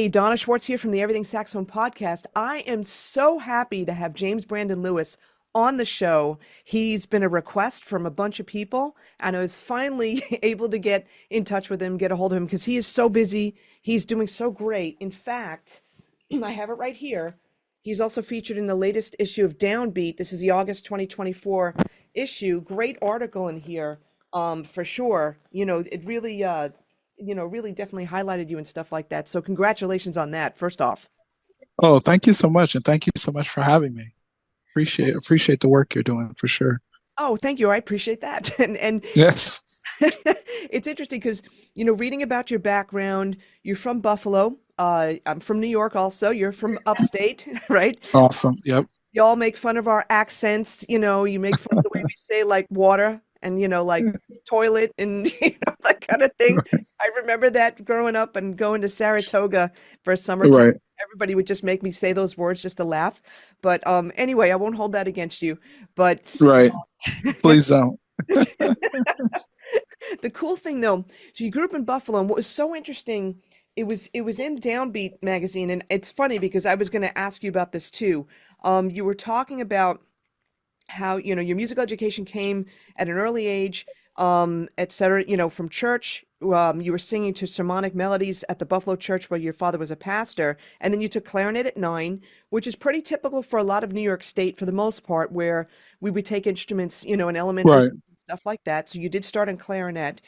Hey, Donna Schwartz here from the Everything Saxophone Podcast. I am so happy to have James Brandon Lewis on the show. He's been a request from a bunch of people, and I was finally able to get in touch with him, get a hold of him, because he is so busy. He's doing so great. In fact, I have it right here. He's also featured in the latest issue of Downbeat. This is the August 2024 issue. Great article in here, for sure. It really really definitely highlighted you and stuff like that. So congratulations on that, first off. Oh, thank you so much, and thank you so much for having me. Appreciate the work you're doing for sure. Oh, thank you. I appreciate that. And Yes. it's interesting because, reading about your background, you're from Buffalo. I'm from New York also. You're from upstate, right? Awesome. Yep. Y'all make fun of our accents, you make fun of the way we say like water and, like toilet and, that kind of thing. I remember that growing up and going to Saratoga for a summer camp. Right. Everybody would just make me say those words just to laugh. But anyway, I won't hold that against you. But Right. Please don't. the cool thing though, so you grew up in Buffalo, and what was so interesting, it was in Downbeat magazine, and it's funny because I was going to ask you about this too. You were talking about how your musical education came at an early age, et cetera. From church. You were singing to sermonic melodies at the Buffalo church where your father was a pastor, and then you took clarinet at 9, which is pretty typical for a lot of New York State for the most part, where we would take instruments, in elementary Right. school, stuff like that. So you did start in clarinet,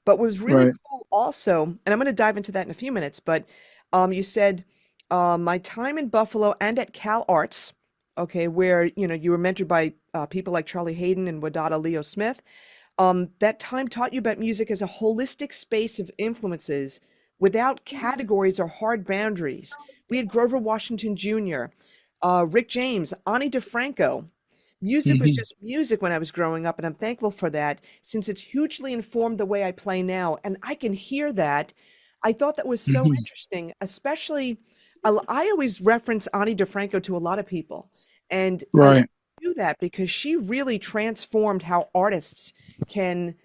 but what was really Right. cool also, and I'm going to dive into that in a few minutes, but you said my time in Buffalo and at Cal Arts, okay, where you were mentored by people like Charlie Hayden and Wadada Leo Smith. That time taught you about music as a holistic space of influences without categories or hard boundaries. We had Grover Washington Jr., Rick James, Ani DeFranco. Music was Hmm. just music when I was growing up, and I'm thankful for that since it's hugely informed the way I play now. And I can hear that. I thought that was so Hmm. interesting, especially I always reference Ani DeFranco to a lot of people. And I Right. do that because she really transformed how artists can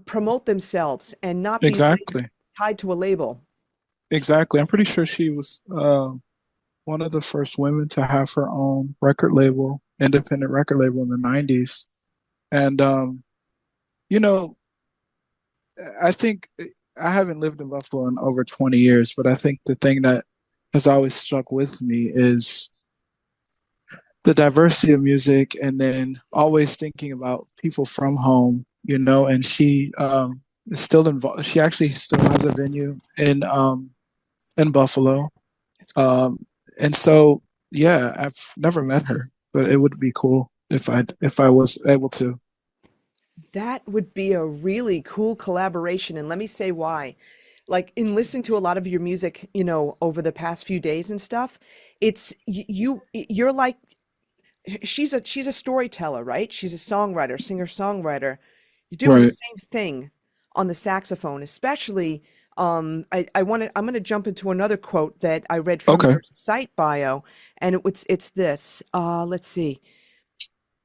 promote themselves and not be Exactly. tied to a label. Exactly. I'm pretty sure she was one of the first women to have her own record label, independent record label in the 90s. And you know, I think I haven't lived in Buffalo in over 20 years, but I think the thing that has always stuck with me is the diversity of music, and then always thinking about people from home, and she is still involved. She actually still has a venue in Buffalo. That's cool. Um and so yeah, I've never met her, but it would be cool if I was able to. That would be a really cool collaboration. And let me say why. Like in listening to a lot of your music, over the past few days and stuff, it's you're like she's a storyteller, right? She's a songwriter, singer-songwriter. You're doing the Right. same thing on the saxophone, especially I'm going to jump into another quote that I read from Okay. your site bio, and it's this. Let's see.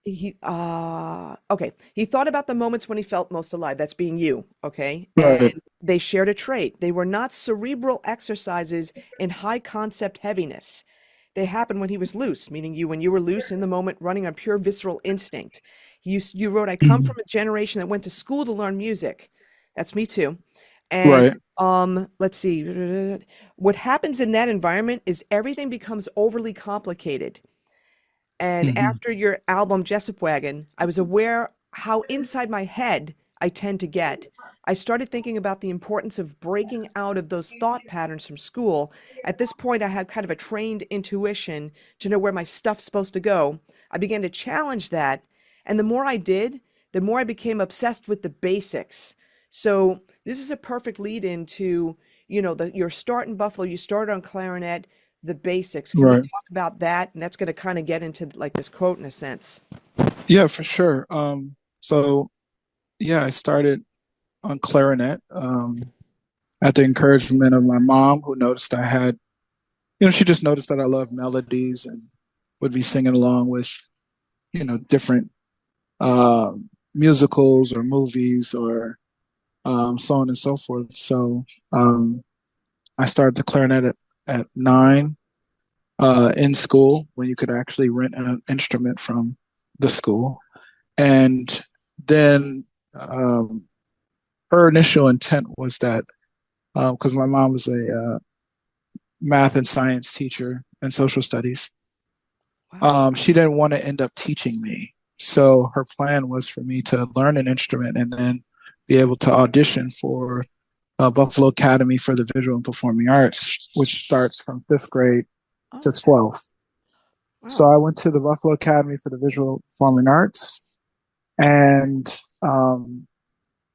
Okay. He thought about the moments when he felt most alive. That's being you, okay? Right. And they shared a trait. They were not cerebral exercises in high concept heaviness. They happened when he was loose, meaning you when you were loose in the moment, running on pure visceral instinct. You wrote, I come Mhm. from a generation that went to school to learn music. That's me too. And Right. let's see. What happens in that environment is everything becomes overly complicated. And Hmm. after your album Jesup Wagon, I was aware how inside my head I tend to get. I started thinking about the importance of breaking out of those thought patterns from school. At this point, I had kind of a trained intuition to know where my stuff's supposed to go. I began to challenge that. And the more I did, the more I became obsessed with the basics. So this is a perfect lead into, your start in Buffalo. You started on clarinet, the basics. Can we Right. talk about that? And that's going to kind of get into like this quote in a sense. Yeah, for sure. So yeah, I started on clarinet at the encouragement of my mom, who noticed I had, she just noticed that I love melodies and would be singing along with, different uh, musicals or movies or so on and so forth. So I started the clarinet at 9 in school when you could actually rent an instrument from the school. And then her initial intent was that because my mom was a math and science teacher and social studies, Wow. she didn't want to end up teaching me. So her plan was for me to learn an instrument and then be able to audition for Buffalo Academy for the Visual and Performing Arts, which starts from 5th grade to Okay. 12th. So Wow. I went to the Buffalo Academy for the Visual Performing Arts, and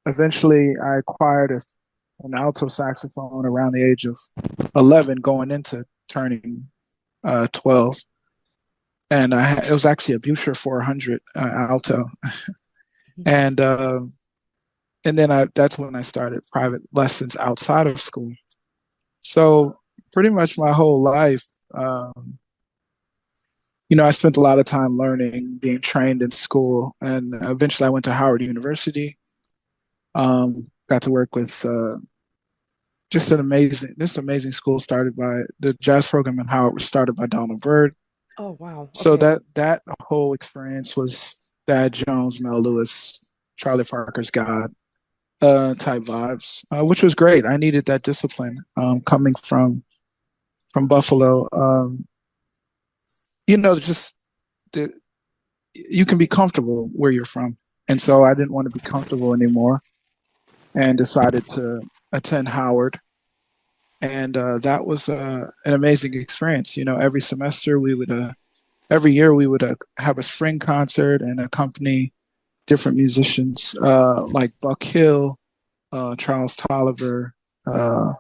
eventually I acquired an alto saxophone around the age of 11, going into turning 12. And it was actually a Buescher 400 alto, and then that's when I started private lessons outside of school. So pretty much my whole life, I spent a lot of time learning, being trained in school, and eventually I went to Howard University. Got to work with this amazing school started by the jazz program in Howard was started by Donald Byrd. Oh, wow. So Okay. that whole experience was Thad Jones, Mel Lewis, Charlie Parker's God type vibes, which was great. I needed that discipline coming from Buffalo. Just the, you can be comfortable where you're from, and so I didn't want to be comfortable anymore, and decided to attend Howard. And that was an amazing experience. Every semester every year we would have a spring concert and accompany different musicians like Buck Hill, Charles Tolliver, uh,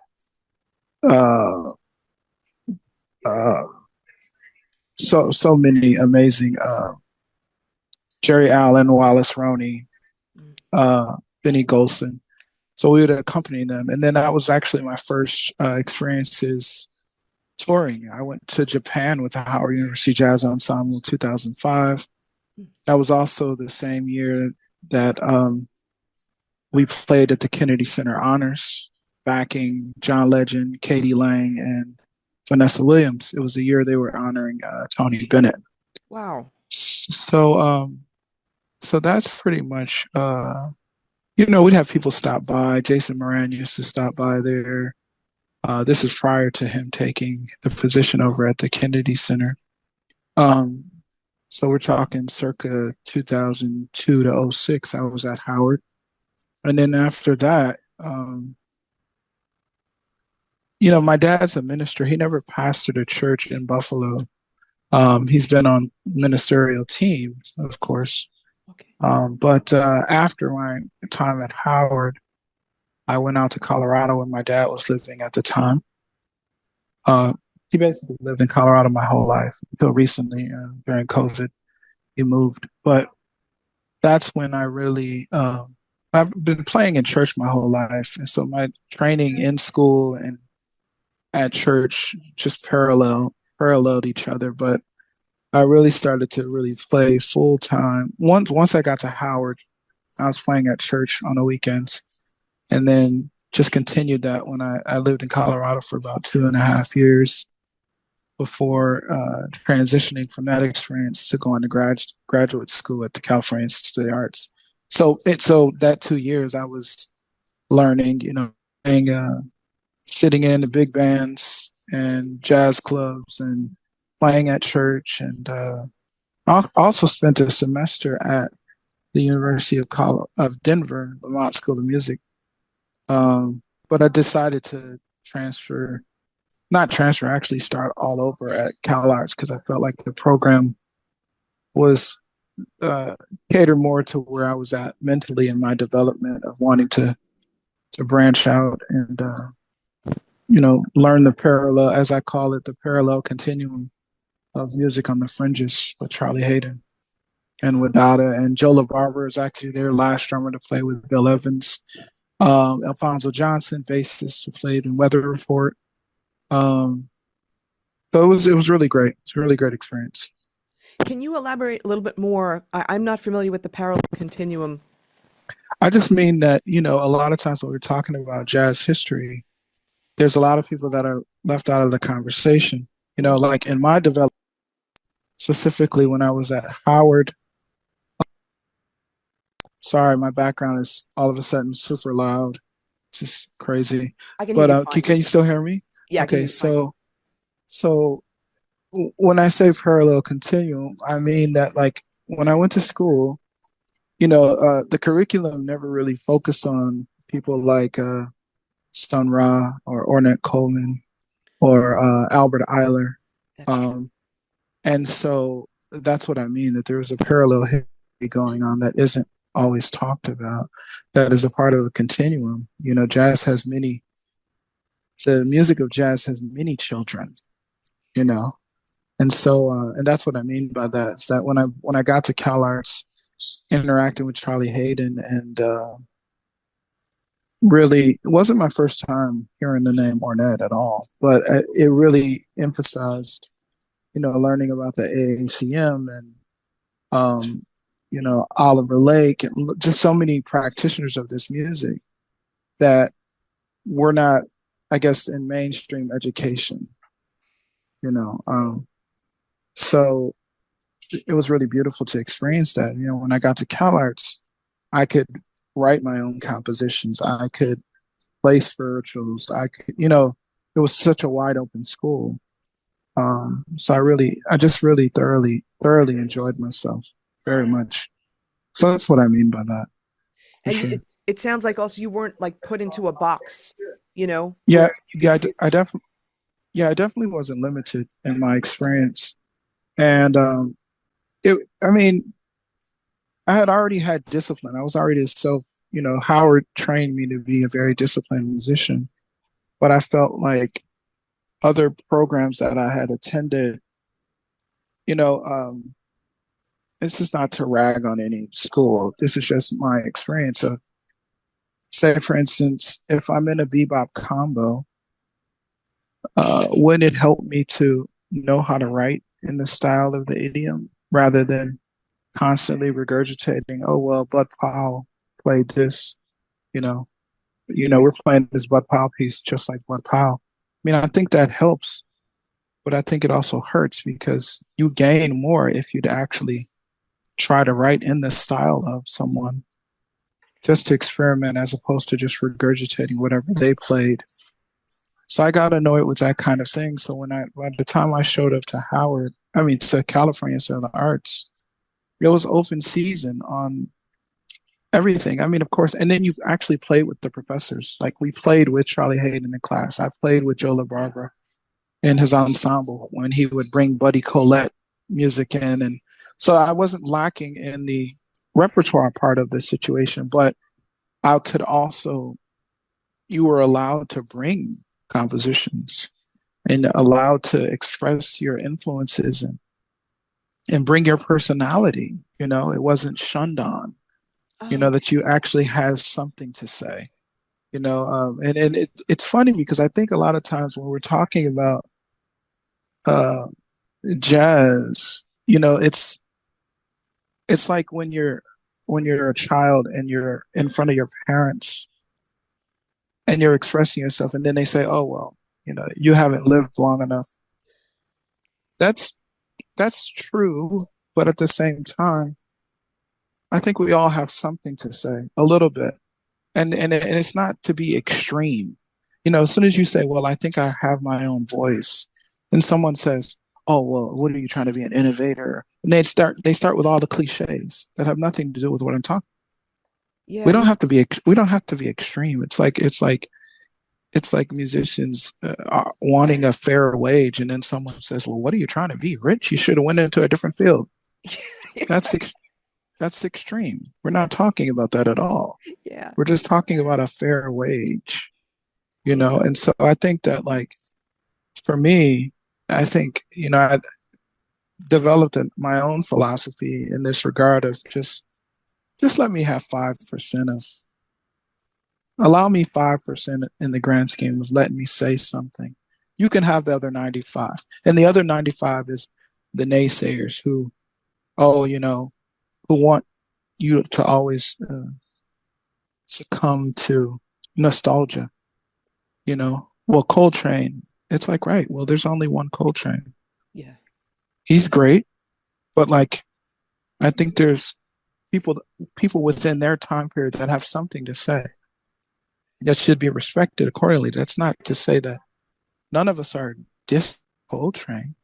uh, uh, so many amazing Jerry Allen, Wallace Roney, Benny Golson. So we would accompany them, and then that was actually my first experiences touring. I went to Japan with the Howard University Jazz Ensemble in 2005. That was also the same year that we played at the Kennedy Center Honors, backing John Legend, Katie Lang, and Vanessa Williams. It was the year they were honoring Tony Bennett. Wow. So that's pretty much. We'd have people stop by. Jason Moran used to stop by there. This is prior to him taking the position over at the Kennedy Center. So we're talking circa 2002 to 06. I was at Howard. And then after that, my dad's a minister. He never pastored a church in Buffalo. He's been on ministerial teams, of course. Okay. But after my time at Howard, I went out to Colorado where my dad was living at the time. He basically lived in Colorado my whole life until recently during COVID. He moved. But that's when I really, I've been playing in church my whole life. And so my training in school and at church just paralleled each other. But I really started to really play full time. Once I got to Howard, I was playing at church on the weekends, and then just continued that when I lived in Colorado for about 2.5 years before transitioning from that experience to going to graduate school at the California Institute of the Arts. So that 2 years I was learning, playing, sitting in the big bands and jazz clubs and playing at church, and I also spent a semester at the University of Denver, Lamont School of Music. But I decided to actually start all over at Cal Arts because I felt like the program was catered more to where I was at mentally in my development of wanting to branch out and learn the parallel, as I call it, the parallel continuum of music on the fringes with Charlie Hayden and Wadada. And Joe LaBarbera is actually their last drummer to play with Bill Evans. Alfonso Johnson, bassist, who played in Weather Report. So it was really great. It's a really great experience. Can you elaborate a little bit more? I'm not familiar with the parallel continuum. I just mean that, a lot of times when we're talking about jazz history, there's a lot of people that are left out of the conversation. Like in my development, specifically when I was at Howard. Sorry, my background is all of a sudden super loud. It's just crazy. I can hear But you fine. can you still hear me? Yeah, I can hear Okay, you fine. so when I say parallel continuum, I mean that like when I went to school, the curriculum never really focused on people like Sun Ra or Ornette Coleman or Albert Eiler. That's true. And so that's what I mean, that there was a parallel history going on that isn't always talked about, that is a part of a continuum. The music of jazz has many children, you know. And so, and that's what I mean by that, is that when I got to Cal Arts, interacting with Charlie Hayden, and really, it wasn't my first time hearing the name Ornette at all, but it really emphasized, learning about the AACM and, Oliver Lake, and just so many practitioners of this music that were not, I guess, in mainstream education, so it was really beautiful to experience that. When I got to Cal Arts, I could write my own compositions. I could play spirituals. It was such a wide open school. So I just really thoroughly enjoyed myself very much. So that's what I mean by that. For And sure. it sounds like also you weren't like put into a box, Yeah, where yeah, I definitely wasn't limited in my experience. And I mean, I had already had discipline. I was already Howard trained me to be a very disciplined musician, but I felt like other programs that I had attended, you know, um, this is not to rag on any school. This is just my experience of, say, for instance, if I'm in a bebop combo, wouldn't it help me to know how to write in the style of the idiom rather than constantly regurgitating, oh, well, Bud Powell played this, you know, we're playing this Bud Powell piece just like Bud Powell. I mean, I think that helps, but I think it also hurts because you gain more if you'd actually try to write in the style of someone, just to experiment as opposed to just regurgitating whatever they played. So I got annoyed with that kind of thing. So by the time I showed up to California Center of the Arts, it was open season on everything. I mean, of course, and then you've actually played with the professors. Like we played with Charlie Hayden in class. I played with Joe LaBarbera in his ensemble when he would bring Buddy Collette music in. And so I wasn't lacking in the repertoire part of the situation, but I could also, you were allowed to bring compositions and allowed to express your influences and bring your personality. It wasn't shunned on, that you actually has something to say, and it's funny because I think a lot of times when we're talking about uh, jazz, it's like when you're a child and you're in front of your parents and you're expressing yourself, and then they say, "Oh well, you haven't lived long enough." That's true, but at the same time, I think we all have something to say, a little bit, and it's not to be extreme. As soon as you say, "Well, I think I have my own voice," then someone says, "Oh well, what are you trying to be, an innovator?" And they start with all the cliches that have nothing to do with what I'm talking. yeah, We don't have to be extreme. It's like musicians wanting a fair wage, and then someone says, "Well, what are you trying to be, rich? You should have went into a different field." That's that's extreme. We're not talking about that at all. yeah, We're just talking about a fair wage, yeah. And so I think that, like, for me, I think I developed my own philosophy in this regard of just let me have 5% of allow me 5% in the grand scheme of letting me say something. You can have the other 95. And the other 95 is the naysayers who, oh, who want you to always succumb to nostalgia. Well, Coltrane it's like, right, well, there's only one Coltrane. Yeah. He's great, but like, I think there's people people within their time period that have something to say that should be respected accordingly. That's not to say that none of us are dis Coltrane.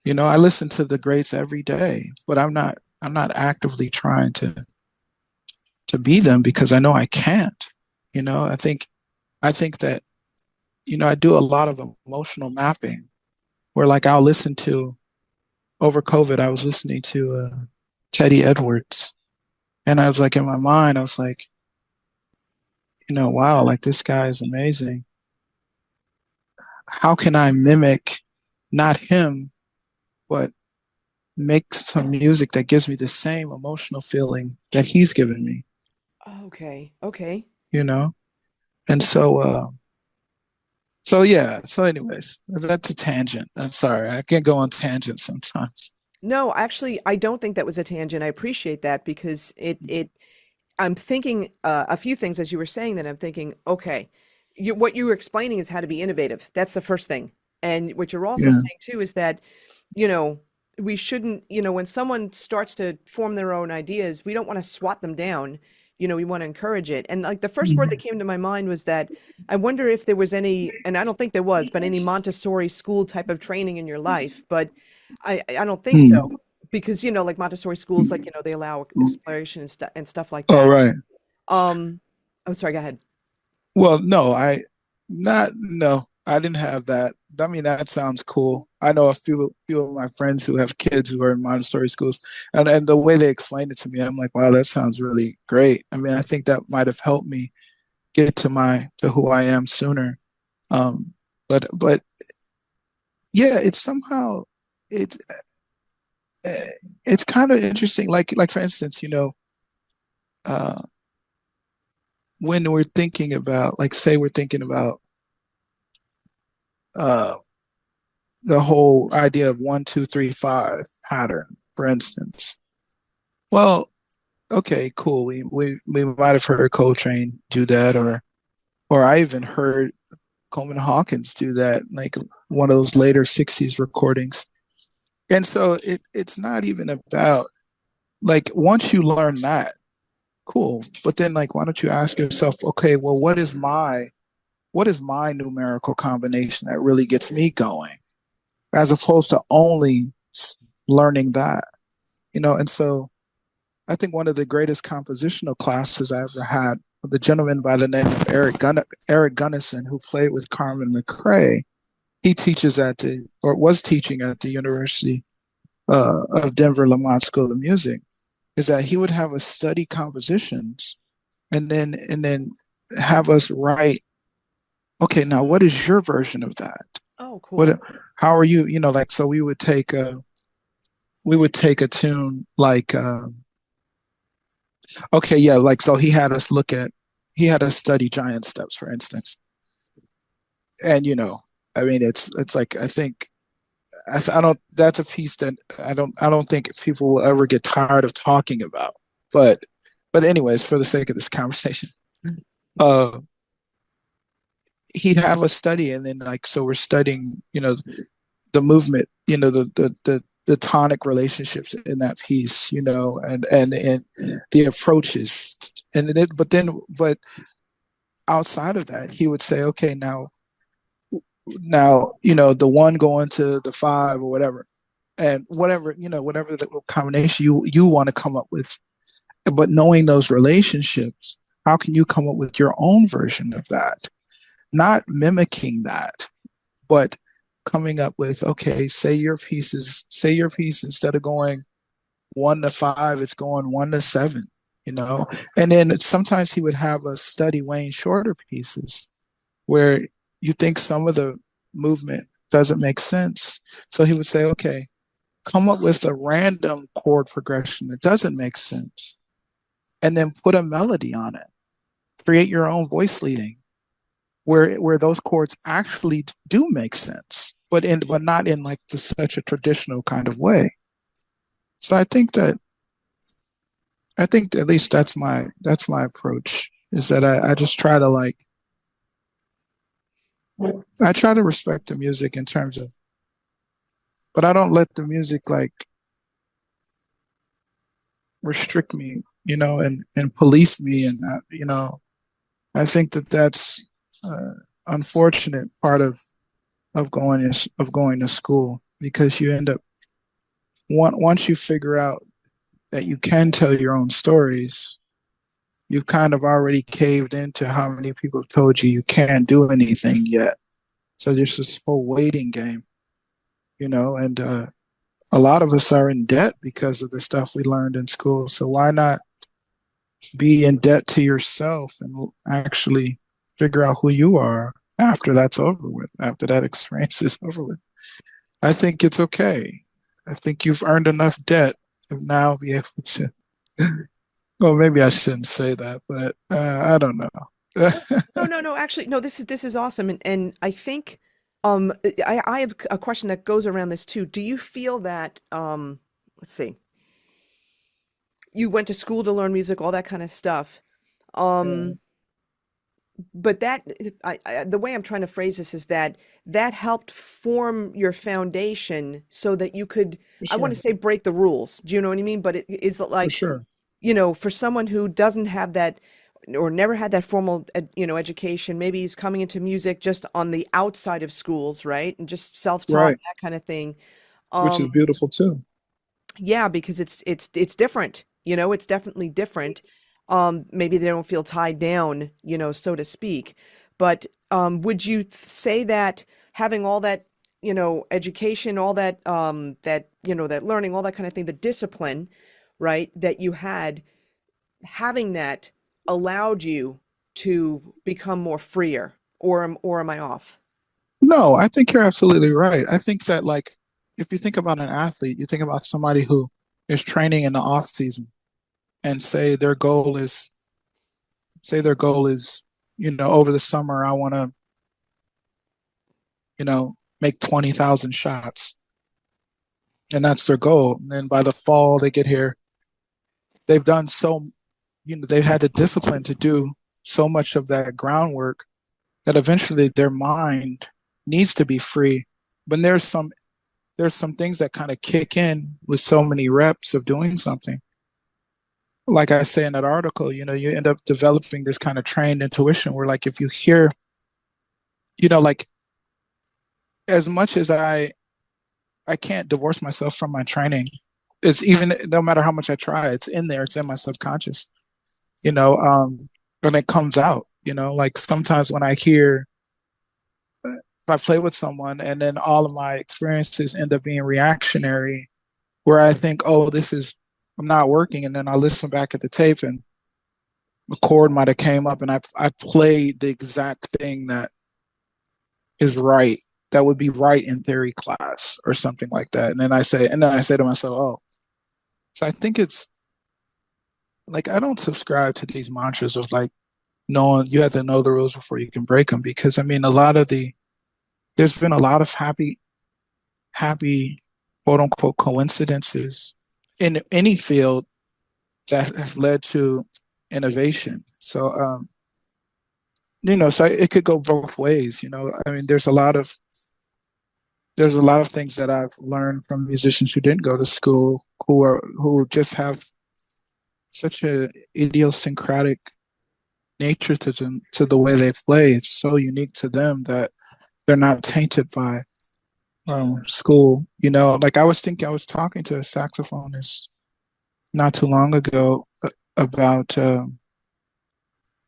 You know, I listen to the greats every day, but I'm not actively trying to be them because I know I can't. You know, I think that, you know, I do a lot of emotional mapping where like I'll listen to over COVID, I was listening to Teddy Edwards. And I was like, in my mind, I was like, you know, wow, like this guy is amazing. How can I mimic not him, but make some music that gives me the same emotional feeling that he's given me, Okay. Okay. you know? And so yeah, so anyways, that's a tangent. I'm sorry. I can go on tangents sometimes. No, actually, I don't think that was a tangent. I appreciate that because I'm thinking a few things as you were saying that I'm thinking, okay, what you were explaining is how to be innovative. That's the first thing. And what you're also Yeah. saying too is that, you know, we shouldn't, when someone starts to form their own ideas, we don't want to swat them down. We want to encourage it. And like the first word that Mhm. came to my mind was that I wonder if there was any, and I don't think there was, but any Montessori school type of training in your life. But I don't think so Hmm. because, like Montessori schools, like, they allow exploration and stuff like All that. right. Um, oh, sorry, go ahead. Well, no, no, I didn't have that. I mean, that sounds cool. I know a few of my friends who have kids who are in Montessori schools, and the way they explained it to me, I'm like, wow, that sounds really great. I mean, I think that might have helped me get to who I am sooner. Um, but yeah, it's somehow it it's kind of interesting. Like for instance, uh, when we're thinking about, like, say we're thinking about uh, the whole idea of 1, 2, 3, 5 pattern, for instance. Well, okay, cool. We might have heard Coltrane do that, or I even heard Coleman Hawkins do that, like one of those later '60s recordings. And so it's not even about, like, once you learn that, cool. But then, like, why don't you ask yourself, okay, well, what is my numerical combination that really gets me going, as opposed to only learning that, And so I think one of the greatest compositional classes I ever had, the gentleman by the name of Eric Gunnison, who played with Carmen McRae. He teaches or was teaching at the University of Denver Lamont School of Music. Is that he would have us study compositions, and then have us write. Okay, now what is your version of that? Oh, What? cool. How are you? Like, so we would take a tune like. Okay, yeah, like, so he had us study giant steps, for instance. And I mean, it's like, I think, I don't that's a piece that I don't think people will ever get tired of talking about. But anyways, for the sake of this conversation, uh he'd have us study, and then, like, so we're studying, the movement, the tonic relationships in that piece, and the approaches. But outside of that, he would say, okay, now, the one going to the five or whatever, and whatever the combination you want to come up with. But knowing those relationships, how can you come up with your own version of that? Not mimicking that, but coming up with, okay, say your piece instead of going 1 to 5, it's going 1 to 7, you know. And then sometimes he would have us study Wayne Shorter pieces where you think some of the movement doesn't make sense. So he would say, okay, come up with a random chord progression that doesn't make sense, and then put a melody on it. Create your own voice leading where those chords actually do make sense, but not in, like, such a traditional kind of way. So I think at least that's my approach, is that I just try to, like, I try to respect the music in terms of, but I don't let the music like restrict me, and police me. And, I think that that's unfortunate part of going to school, because you end up, once you figure out that you can tell your own stories, you've kind of already caved into how many people have told you can't do anything yet. So there's this whole waiting game, and a lot of us are in debt because of the stuff we learned in school. So why not be in debt to yourself and actually figure out who you are after that's over with, after that experience is over with? I think it's okay. I think you've earned enough debt to now be able to. Well, maybe I shouldn't say that, but I don't know. No. Actually, no. This is awesome, and I think I have a question that goes around this too. Do you feel that let's see, you went to school to learn music, all that kind of stuff, Yeah, but the way I'm trying to phrase this is that helped form your foundation so that you could, for I want to sure, say, break the rules. Do you know what I mean? But it is for like, sure. for someone who doesn't have that or never had that formal, education, maybe he's coming into music just on the outside of schools, right? And just self-taught, Right, that kind of thing. which is Um, beautiful too. yeah, because it's different. It's definitely different. Maybe they don't feel tied down, so to speak. But would you say that having all that, education, all that that learning, all that kind of thing, the discipline, right, that you had, having that allowed you to become more freer, or am I off? No, I think you're absolutely right. I think that, like, if you think about an athlete, you think about somebody who is training in the off season, and say their goal is, over the summer, I want to, make 20,000 shots, and that's their goal. And then by the fall they get here, they've done so, they've had the discipline to do so much of that groundwork that eventually their mind needs to be free. But there's some things that kind of kick in with so many reps of doing something. Like I say in that article, you end up developing this kind of trained intuition where, like, if you hear, like, as much as I can't divorce myself from my training. It's even, no matter how much I try, it's in there, it's in my subconscious, you know, um, and it comes out, like sometimes when I hear, if I play with someone and then all of my experiences end up being reactionary, where I think, oh, I'm not working. And then I listen back at the tape and the chord might have came up and I played the exact thing that is right, that would be right in theory class or something like that. And then I say to myself, oh, so I think it's like, I don't subscribe to these mantras of like, knowing you have to know the rules before you can break them. Because I mean, there's been a lot of happy, quote unquote, coincidences in any field that has led to innovation. So it could go both ways. I mean, there's a lot of things that I've learned from musicians who didn't go to school, who just have such a idiosyncratic nature to them, to the way they play. It's so unique to them that they're not tainted by school. Like I was talking to a saxophonist not too long ago about,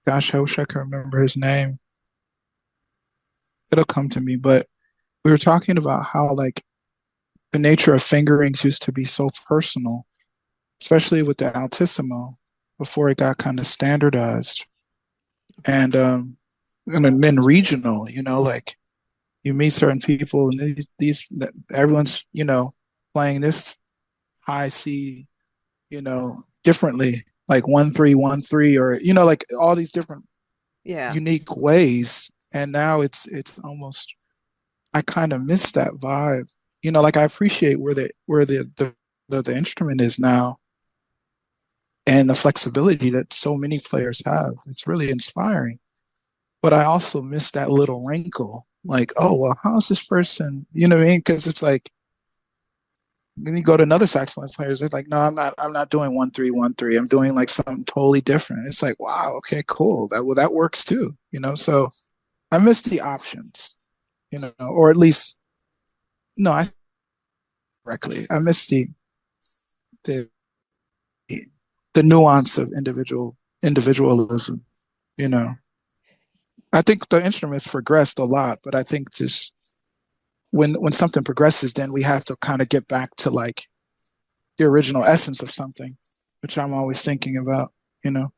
gosh, I wish I could remember his name. It'll come to me, but we were talking about how, like, the nature of fingerings used to be so personal, especially with the altissimo before it got kind of standardized, and then regional. Like, you meet certain people and everyone's playing this high C, differently, like 1-3-1-3, or like all these different Yeah. unique ways. And now it's almost, I kind of miss that vibe. Like, I appreciate where the instrument is now and the flexibility that so many players have. It's really inspiring. But I also miss that little wrinkle, like, oh, well, how's this person? You know what I mean? Because it's like, then you go to another saxophone players, they're like, no, I'm not doing 1-3-1-3. I'm doing like something totally different. It's like, wow, okay, cool. That works too, you know? So I miss the options, you know, or at least, no, I correctly. I miss the, the nuance of individualism, you know. I think the instruments progressed a lot, but I think just when something progresses, then we have to kind of get back to like the original essence of something, which I'm always thinking about, you know.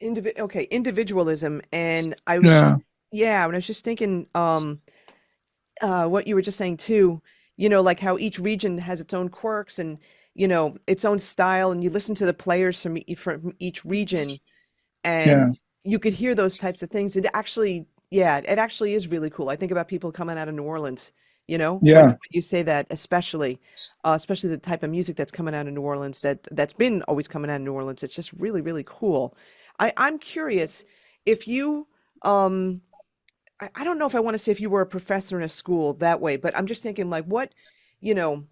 Okay, individualism, and I was just Yeah, yeah, and I was just thinking, what you were just saying too, like how each region has its own quirks and, its own style, and you listen to the players from each region, and yeah, you could hear those types of things. It actually, yeah, it actually is really cool. I think about people coming out of New Orleans, when yeah. you say that, especially the type of music that's coming out of New Orleans, that's been always coming out of New Orleans. It's just really, really cool. I'm curious if you, um, I don't know if I want to say if you were a professor in a school that way, but I'm just thinking like you know,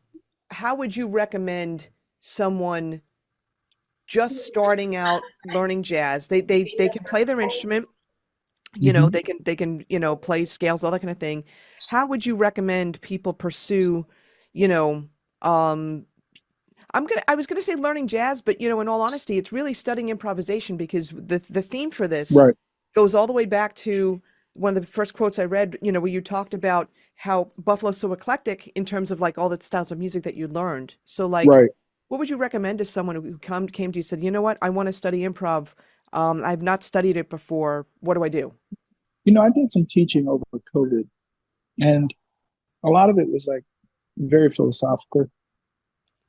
how would you recommend someone just starting out learning jazz? They can play their instrument, Hmm. they can, play scales, all that kind of thing. How would you recommend people pursue, you know, um, I was gonna say learning jazz, but in all honesty, it's really studying improvisation because the theme for this Right, goes all the way back to one of the first quotes I read, where you talked about how Buffalo's so eclectic in terms of like all the styles of music that you learned. So like, right. what would you recommend to someone who came to you and said, you know what, I want to study improv. I've not studied it before. What do I do? You know, I did some teaching over COVID, and a lot of it was like very philosophical.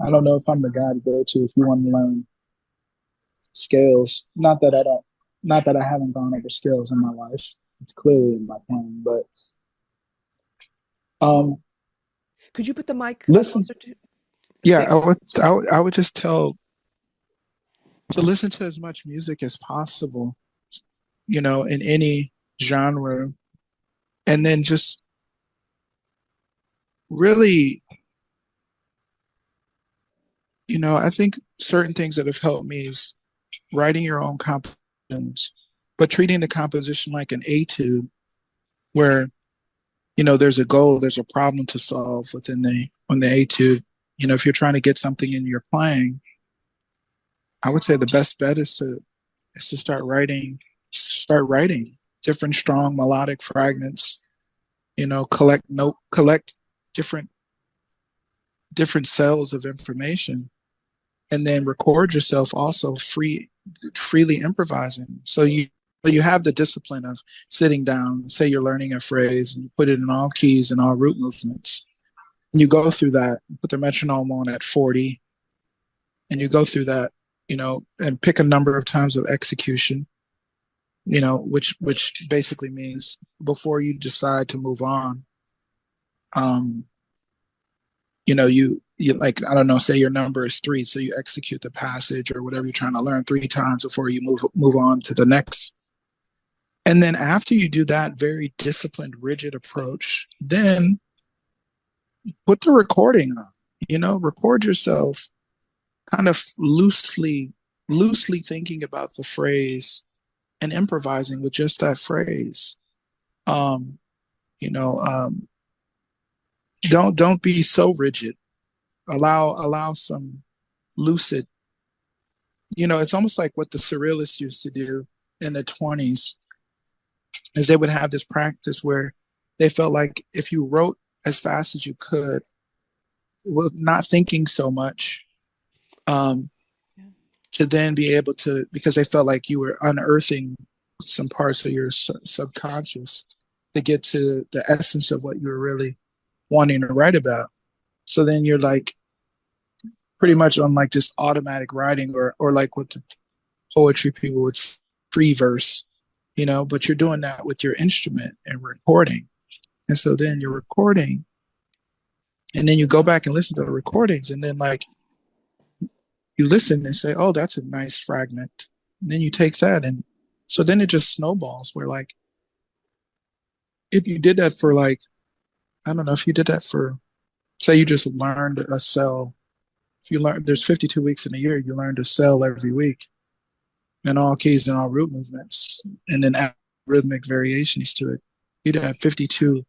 I don't know if I'm the guy to go to if you want to learn scales. Not that I haven't gone over scales in my life. It's clearly in my plan, but um, Could you put the mic listen. closer to? Yeah, Thanks. I would just tell to listen to as much music as possible, you know, in any genre, and then just really, you know, I think certain things that have helped me is writing your own compositions, but treating the composition like an etude where, you know, there's a goal, there's a problem to solve within the etude. You know, if you're trying to get something in your playing, I would say the best bet is to start writing different strong melodic fragments, you know, collect different different cells of information, and then record yourself also freely improvising. So you have the discipline of sitting down, say you're learning a phrase, and you put it in all keys and all root movements. And you go through that, put the metronome on at 40, and you go through that, you know, and pick a number of times of execution, you know, which basically means before you decide to move on, um, you know, you like, I don't know, say your number is 3, so you execute the passage or whatever you're trying to learn 3 times before you move on to the next. And then after you do that very disciplined, rigid approach, then put the recording on. You know, record yourself kind of loosely thinking about the phrase and improvising with just that phrase. Um, you know, don't be so rigid. Allow some lucid. You know, it's almost like what the surrealists used to do in the 20s, is they would have this practice where they felt like if you wrote as fast as you could, was not thinking so much, um, to then be able to, because they felt like you were unearthing some parts of your subconscious to get to the essence of what you were really wanting to write about. So then you're like pretty much on like this automatic writing, or like what the poetry people would free verse, you know, but you're doing that with your instrument and recording. And so then you're recording, and then you go back and listen to the recordings, and then like you listen and say, oh, that's a nice fragment. And then you take that, and so then it just snowballs where like if you did that for like, I don't know, if you did that for, say you just learned a cell, if you learn, there's 52 weeks in a year, you learned a cell every week in all keys and all root movements, and then add rhythmic variations to it. You'd have 52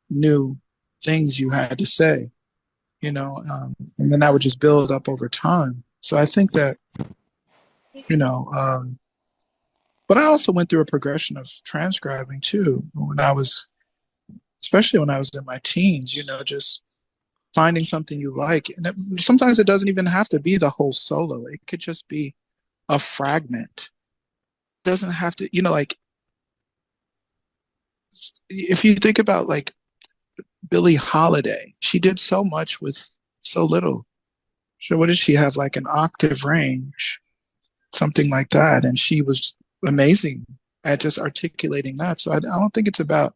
new things you had to say, and then that would just build up over time. So I think that, you know, but I also went through a progression of transcribing too especially when I was in my teens, just finding something you like. And sometimes it doesn't even have to be the whole solo. It could just be a fragment. It doesn't have to, like, if you think about like Billie Holiday, she did so much with so little. So what did she have? Like an octave range, something like that. And she was amazing at just articulating that. So I don't think it's about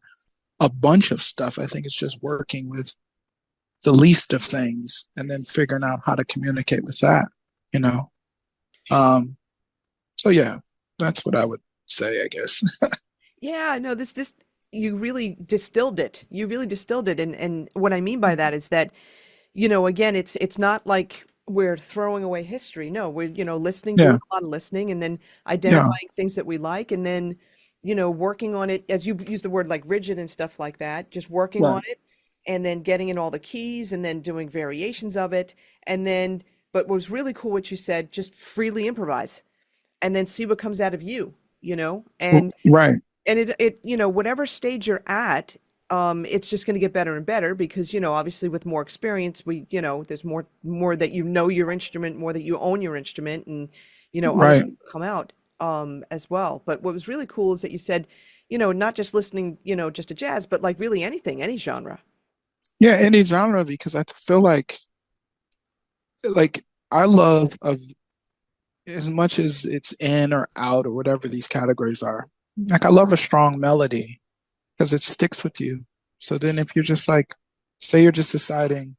a bunch of stuff. I think it's just working with the least of things and then figuring out how to communicate with that, you know? So yeah, that's what I would say, I guess. Yeah, no, this you really distilled it. You really distilled it. And what I mean by that is that, again, it's not like we're throwing away history. No, we're, listening, doing Yeah, a lot of listening, and then yeah, identifying things that we like, and then, working on it, as you use the word like rigid and stuff like that, just working right. on it, and then getting in all the keys, and then doing variations of it. And then, but what was really cool what you said, just freely improvise and then see what comes out of you, Right, and whatever stage you're at, it's just going to get better and better because, obviously with more experience, there's more that your instrument, more that you own your instrument, and, other right. things come out, as well. But what was really cool is that you said, not just listening, just to jazz, but like really anything, any genre. Yeah, any genre, because I feel like I love as much as it's in or out or whatever these categories are. Like I love a strong melody because it sticks with you. So then if you're just like, say you're just deciding,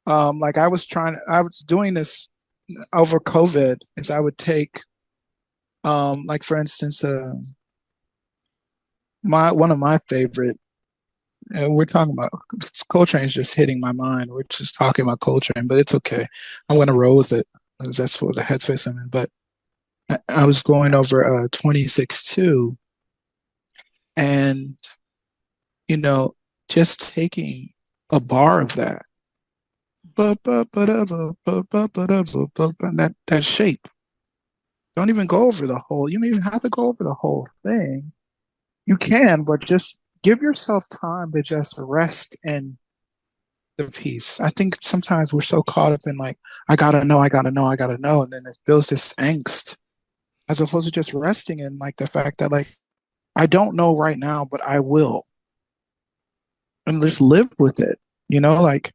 like I was doing this over COVID, is I would take, like for instance, one of my favorite, we're talking about Coltrane's just hitting my mind. We're just talking about Coltrane, but it's okay. I'm gonna roll with it because that's what the headspace I'm in. But I was going over 26-2, and you know, just taking a bar of that, that shape. Don't even go over the whole. You don't even have to go over the whole thing. You can, but just give yourself time to just rest in the piece. I think sometimes we're so caught up in like, I gotta know, I gotta know, I gotta know, and then it feels this angst, as opposed to just resting in like the fact that like I don't know right now, but I will, and just live with it. Like,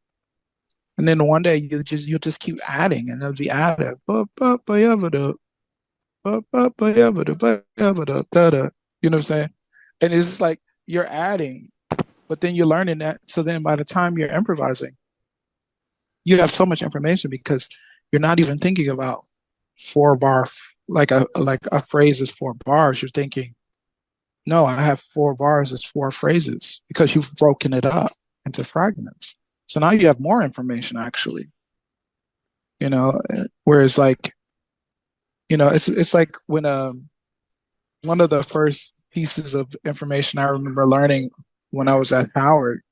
and then one day you'll just keep adding, and it'll be added. You know what I'm saying? And it's just like you're adding, but then you're learning that. So then by the time you're improvising, you have so much information because you're not even thinking about four bar, like a phrase is 4 bars. You're thinking, no, I have 4 bars, it's 4 phrases because you've broken it up into fragments. So now you have more information actually, you know, whereas like, it's like when one of the first pieces of information I remember learning when I was at Howard,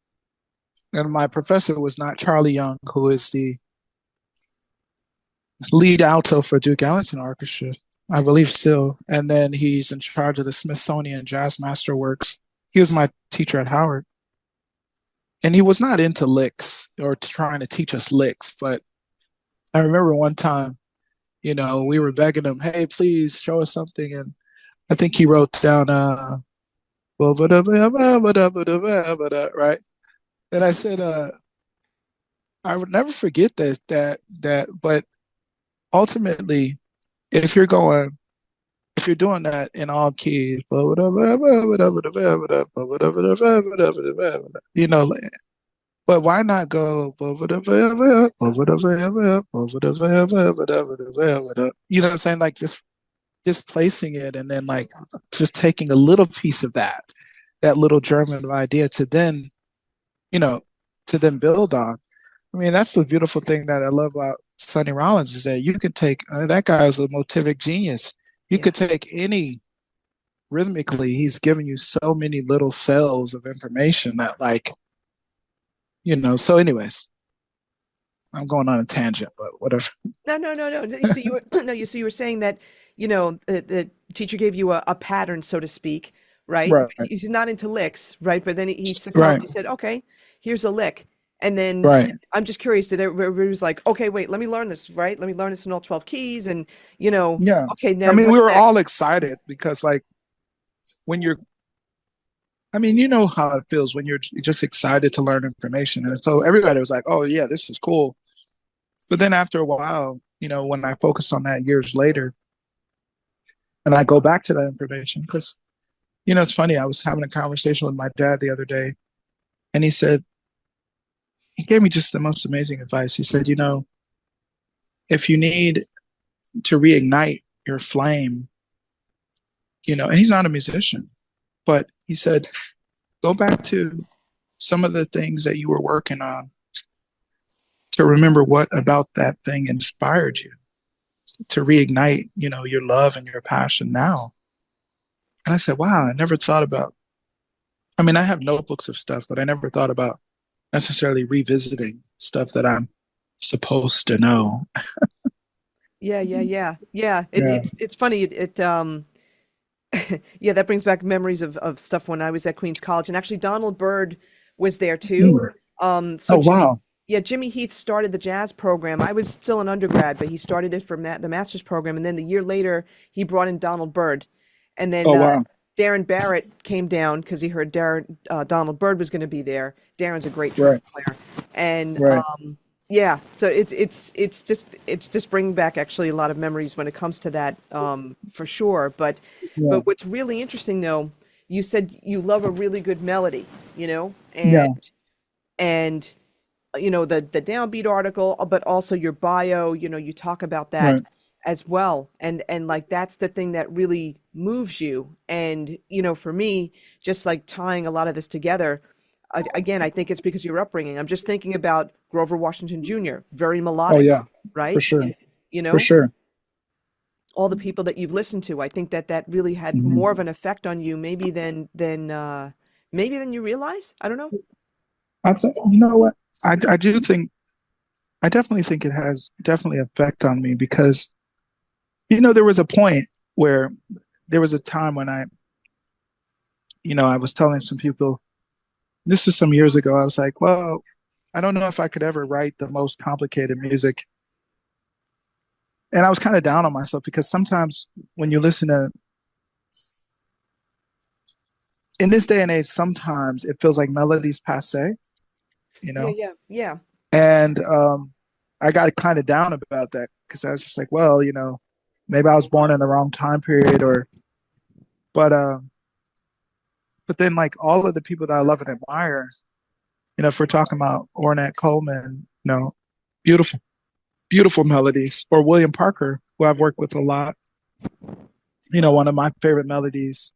and my professor was not Charlie Young, who is the lead alto for Duke Ellington Orchestra, I believe still, and then he's in charge of the Smithsonian Jazz Masterworks. He was my teacher at Howard, and he was not into licks or trying to teach us licks, but I remember one time, we were begging him, "Hey, please show us something," and I think he wrote down right. And I said, I would never forget that. But ultimately, if you're going, if you're doing that in all keys, but why not go, what I'm saying? Like just placing it and then like just taking a little piece of that that little germ of idea to then, you know, to then build on. I mean, that's the beautiful thing that I love about Sonny Rollins is that you could take that guy is a motivic genius. You Yeah. could take any rhythmically, he's giving you so many little cells of information that like, so anyways, I'm going on a tangent, but whatever. No, no, no, no. So you were no, you were saying that, the teacher gave you a pattern, so to speak, right? Right, He's not into licks, right? But then he succumbed. right, He said, "Okay, here's a lick." And then right. I'm just curious, did everybody was like, "Okay, wait, let me learn this, right? Let me learn this in all 12 keys." And, Yeah. okay, I now mean, we what's were next? all excited because like when you're I mean, you know how it feels when you're just excited to learn information. And so everybody was like, oh, yeah, this is cool. But then after a while, when I focused on that years later and I go back to that information, because, it's funny, I was having a conversation with my dad the other day and he gave me just the most amazing advice. He said, if you need to reignite your flame, and he's not a musician, but he said, go back to some of the things that you were working on to remember what about that thing inspired you to reignite, your love and your passion now. And I said, wow, I never thought about, I mean, I have notebooks of stuff, but I never thought about necessarily revisiting stuff that I'm supposed to know. Yeah, yeah, yeah, yeah. Yeah. It's funny. Yeah, that brings back memories of stuff when I was at Queens College, and actually Donald Byrd was there too. Mm. So Oh, Jimmy, wow. yeah, Jimmy Heath started the jazz program. I was still an undergrad, but he started it from the master's program, and then the year later he brought in Donald Byrd, and then Oh, wow. Darren Barrett came down because he heard Donald Byrd was going to be there. Darren's a great trumpet Right. player, and Right. yeah, so it's just bringing back actually a lot of memories when it comes to that, for sure. But Yeah. but what's really interesting though, you said you love a really good melody, Yeah. and the downbeat article, but also your bio, you talk about that Right. as well, and like that's the thing that really moves you. And for me, just like tying a lot of this together, again, I think it's because of your upbringing. I'm just thinking about Grover Washington Jr., very Oh, melodic, yeah. For right? sure. You For know, sure. all the people that you've listened to, I think that really had Mhm. more of an effect on you, maybe than you realize. I don't know. You know what? I do think, I definitely think it has definitely effect on me because, there was a point where there was a time when I was telling some people, this was some years ago, I was like, well, I don't know if I could ever write the most complicated music. And I was kind of down on myself because sometimes when you listen to, in this day and age, sometimes it feels like melodies passe, you Yeah, know? yeah, yeah, And I got kind of down about that because I was just like, well, maybe I was born in the wrong time period but, uh, but then like all of the people that I love and admire, if we're talking about Ornette Coleman, beautiful, beautiful melodies, or William Parker, who I've worked with a lot, one of my favorite melodies.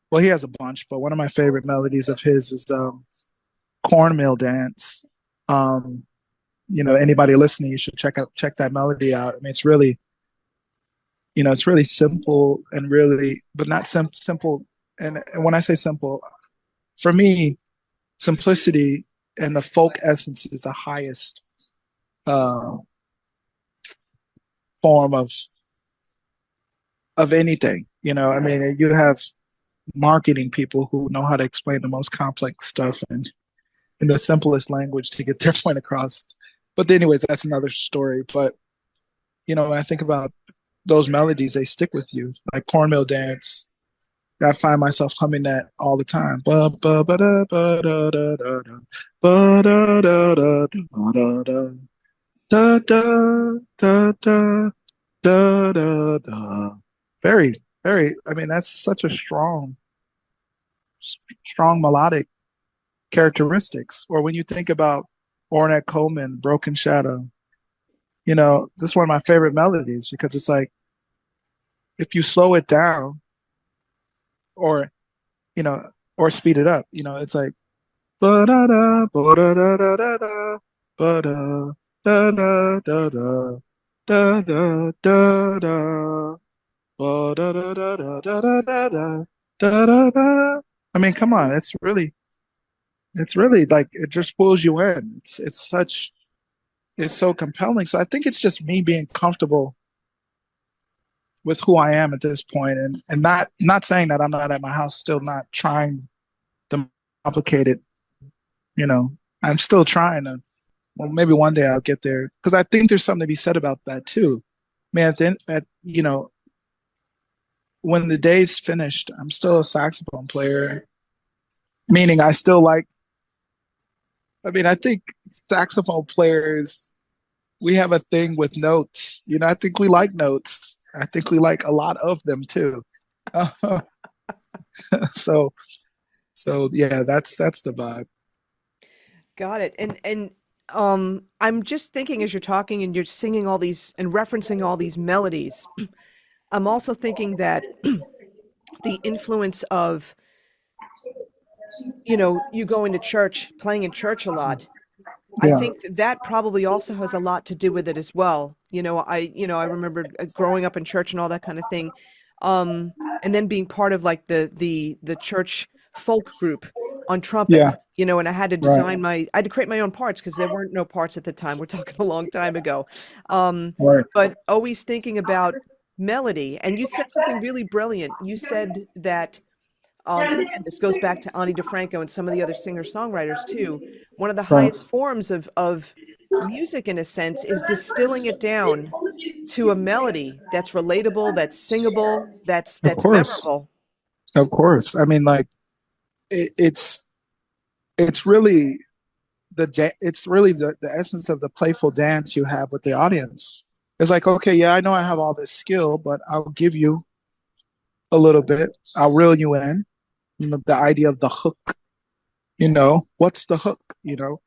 Well, he has a bunch, but one of my favorite melodies of his is Cornmeal Dance. Um, anybody listening, you should check that melody out. I mean, it's really simple and really, but not simple. And when I say simple, for me, simplicity and the folk essence is the highest uh, form of anything. I mean, you have marketing people who know how to explain the most complex stuff and in the simplest language to get their point across. But anyways, that's another story. But when I think about those melodies, they stick with you. Like Cornmeal Dance, I find myself humming that all the time. Ba ba ba da ba da da da da ba da da da da da da da da da da da. Very, very. I mean, that's such a strong melodic characteristics. Or when you think about Ornette Coleman, Broken Shadow, this is one of my favorite melodies because it's like if you slow it down, or you know, or speed it up. You know, it's like ba da da ba da da da da da ba da da da da da da da da da ba da da da da da da da da da da. I mean, come on, it's really like it just pulls you in. It's so compelling. So I think it's just me being comfortable with who I am at this point, and not saying that I'm not at my house, still not trying the complicated. You know, I'm still trying to. Well, maybe one day I'll get there because I think there's something to be said about that too. Man, when the day's finished, I'm still a saxophone player, meaning I still like. I mean, I think saxophone players we have a thing with notes. You know, I think we like notes. I think we like a lot of them too. so so yeah, that's the vibe. Got it. And I'm just thinking as you're talking and you're singing all these and referencing all these melodies, I'm also thinking that the influence of, you going to church, playing in church a lot. I Yeah, think that probably also has a lot to do with it as well. I remember growing up in church and all that kind of thing. And then being part of like the church folk group on trumpet, yeah, and I had to right, I had to create my own parts because there weren't no parts at the time. We're talking a long time ago. Um, right, but always thinking about melody. And you said something really brilliant. You said that and again, this goes back to Ani DeFranco and some of the other singer-songwriters too. One of the right. highest forms of music, in a sense, is distilling it down to a melody that's relatable, that's singable, that's Of that's course, memorable. of course. I mean, like it's really it's really the essence of the playful dance you have with the audience. It's like, okay, yeah, I know I have all this skill, but I'll give you a little bit. I'll reel you in. You know, the idea of the hook. You know, what's the hook? You know,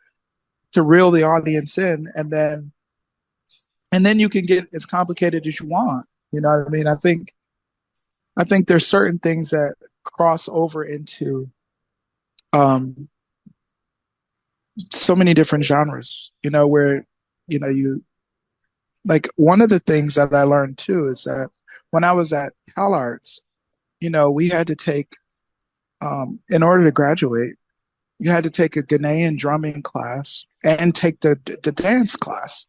to reel the audience in, and then you can get as complicated as you want. You know what I mean? I think there's certain things that cross over into um, so many different genres. You know, where you like one of the things that I learned too is that when I was at CalArts, we had to take in order to graduate, you had to take a Ghanaian drumming class and take the dance class.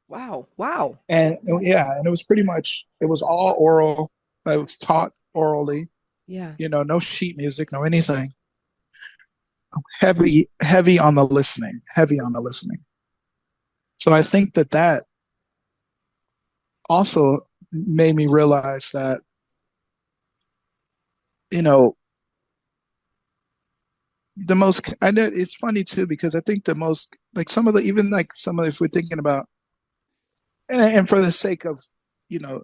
Wow, wow. And yeah, and it was pretty much it was all oral. It was taught orally. Yeah. No sheet music, no anything. Heavy on the listening. Heavy on the listening. So I think that also made me realize that you know the most. I know it's funny too because I think the most like some of the even like some of if we're thinking about and for the sake of you know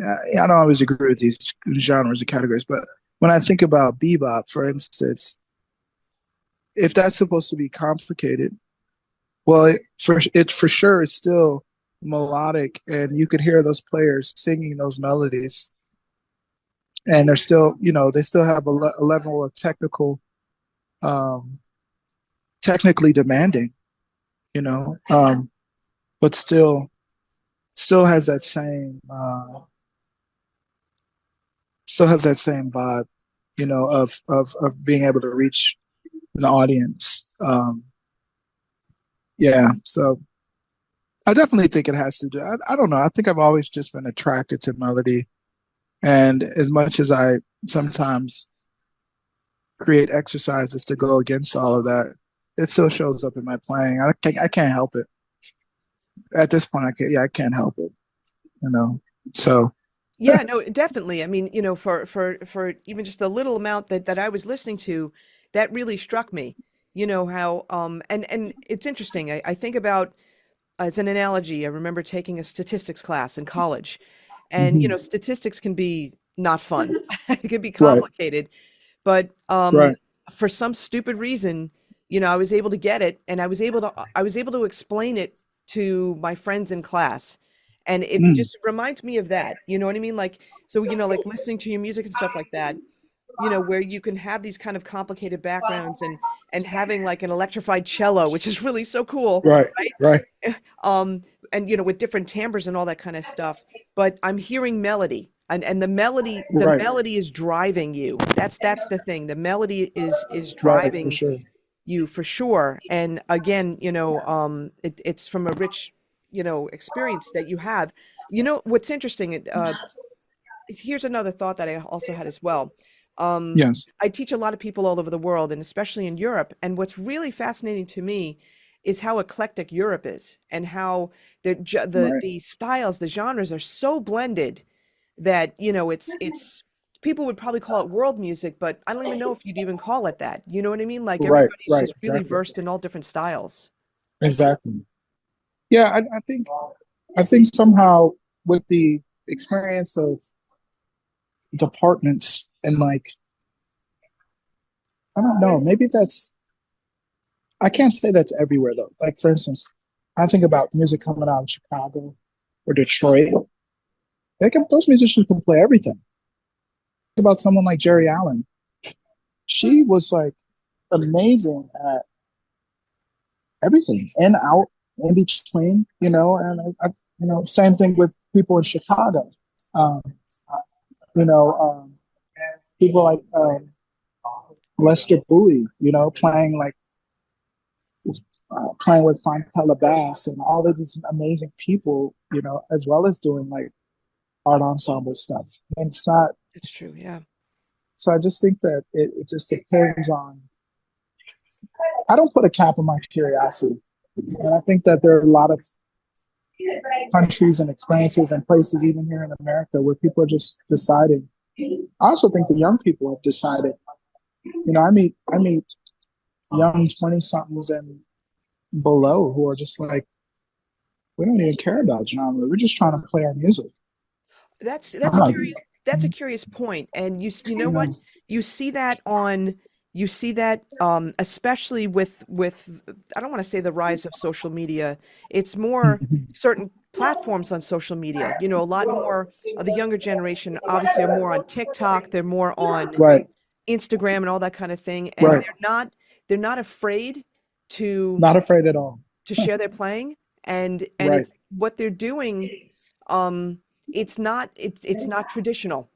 I don't always agree with these genres and categories, but when I think about bebop, for instance, if that's supposed to be complicated, well, it for sure is still melodic, and you could hear those players singing those melodies, and they're still, they still have a level of um, technically demanding, you know, but still has that same, still has that same vibe, of being able to reach an audience. Yeah, so I definitely think it has to do. I don't know. I think I've always just been attracted to melody, and as much as I sometimes create exercises to go against all of that, it still shows up in my playing. I can't help it. At this point, I can't. Yeah, I can't help it. You know. So Yeah, no, definitely. I mean, for even just the little amount that I was listening to, that really struck me. How and it's interesting. I think about as an analogy, I remember taking a statistics class in college, and mhm. statistics can be not fun. It can be Right, complicated, but right. for some stupid reason, I was able to get it, and I was able to explain it to my friends in class, and it Mm, just reminds me of that. You know what I mean? Like so, like listening to your music and stuff like that. where you can have these kind of complicated backgrounds and having like an electrified cello, which is really so cool, Right, right, right? And with different timbres and all that kind of stuff. But I'm hearing melody. And the right, melody is driving you. That's the thing. The melody is right, for driving sure. you for sure. And again, it's from a rich, experience that you have. What's interesting, here's another thought that I also had as well. Yes, I teach a lot of people all over the world and especially in Europe. And what's really fascinating to me is how eclectic Europe is and how right, the styles, the genres are so blended that, it's people would probably call it world music, but I don't even know if you'd even call it that. You know what I mean? Like right, everybody's right, just really exactly, versed in all different styles. exactly. Yeah, I think somehow with the experience of departments and like I don't know, maybe that's I can't say that's everywhere though. Like for instance, I think about music coming out of Chicago or Detroit. Those musicians can play everything. Think about someone like Jerry Allen. She was like amazing at everything, in, out, in between, and same thing with people in Chicago. Um, you know, people like Lester Bowie, playing with Fontella Bass and all of these amazing people, as well as doing like art ensemble stuff. And it's not, It's true. Yeah. so I just think that it just depends on, I don't put a cap on my curiosity. And I think that there are a lot of countries and experiences and places, even here in America, where people are just deciding. I also think the young people have decided. I meet young 20 somethings and below who are just like, we don't even care about genre. We're just trying to play our music. That's I'm a like, curious point. And you know you what? know, You see that especially with I don't want to say the rise of social media. It's more certain platforms on social media. A lot more of the younger generation obviously are more on TikTok, they're more on right, Instagram and all that kind of thing, and right. they're not afraid to Not afraid at all. share their playing, and Right, it's what they're doing. um it's not traditional.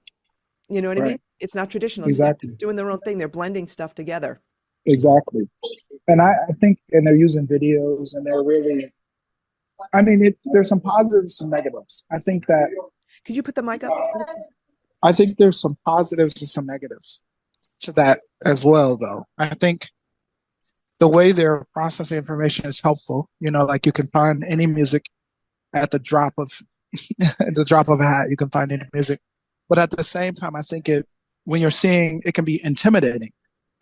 You know what I mean? right. It's not traditional. They're Exactly. doing their own thing. They're blending stuff together. Exactly. And I think, and they're using videos and they're really, I mean, there's some positives and negatives. Could you put the mic up? I think there's some positives and some negatives to that as well, though. I think the way they're processing information is helpful. Like you can find any music at the drop of at the drop of a hat. You can find any music, but at the same time, I think when you're seeing it can be intimidating.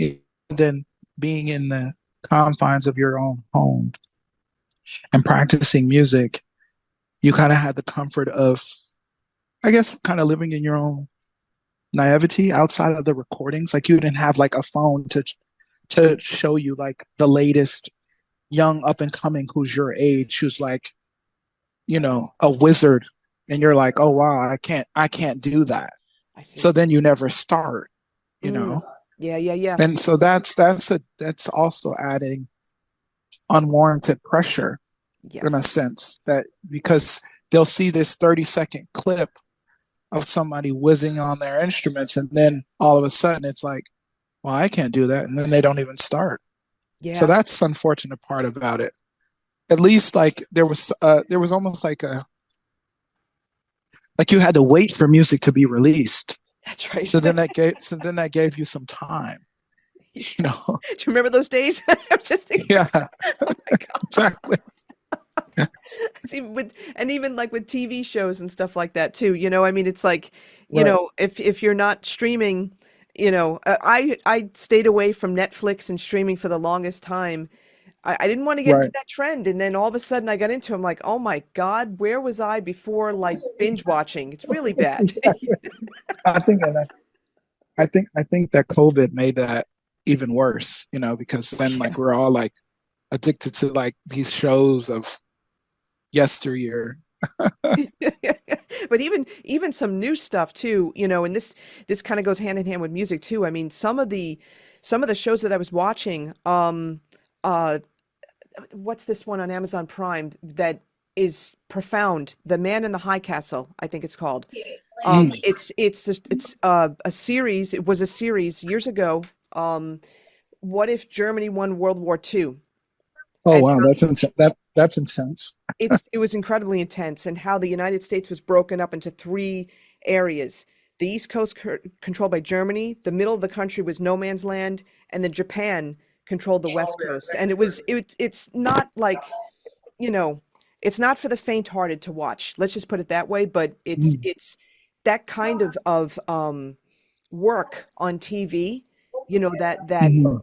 And then being in the confines of your own home and practicing music, you kind of had the comfort of, I guess, kind of living in your own naivety outside of the recordings. Like you didn't have like a phone to show you like the latest young up and coming who's your age, who's like, a wizard, and you're like, oh wow, I can't do that. I see. So then you never start, you Mm. know. Yeah, yeah, yeah. And so that's also adding unwarranted pressure in a Yes. sense, that because they'll see this 30-second clip of somebody whizzing on their instruments, and then all of a sudden it's like, well, I can't do that, and then they don't even start. So Yeah. that's the unfortunate part about it. At least like there was almost like you had to wait for music to be released. That's right. So then that gave you some time, Do you know. you remember those days? I'm just thinking, Yeah, oh my God. exactly. See, even like with TV shows and stuff like that too, I mean, it's like, Right, if you're not streaming, I stayed away from Netflix and streaming for the longest time. I didn't want to get into right. that trend, and then all of a sudden I got into it. I'm like, oh my God, where was I before like binge watching? It's really bad. Exactly. I think, and I think that COVID made that even worse, because then Yeah. like we're all like addicted to like these shows of yesteryear. But even some new stuff too, and this kind of goes hand in hand with music too. I mean, some of the shows that I was watching, uh, what's this one on Amazon Prime that is profound? The Man in the High Castle, I think it's called. Mm. It's a series. It was a series years ago. What if Germany won World War II? Oh And wow, that's intense. That's intense. it was incredibly intense, and how the United States was broken up into three areas. The East Coast controlled by Germany, the middle of the country was no man's land, and then Japan controlled the West Coast. And it's not like, you know, it's not for the faint-hearted to watch. Let's just put it that way. But Mm. it's that kind of work on TV, that Mhm.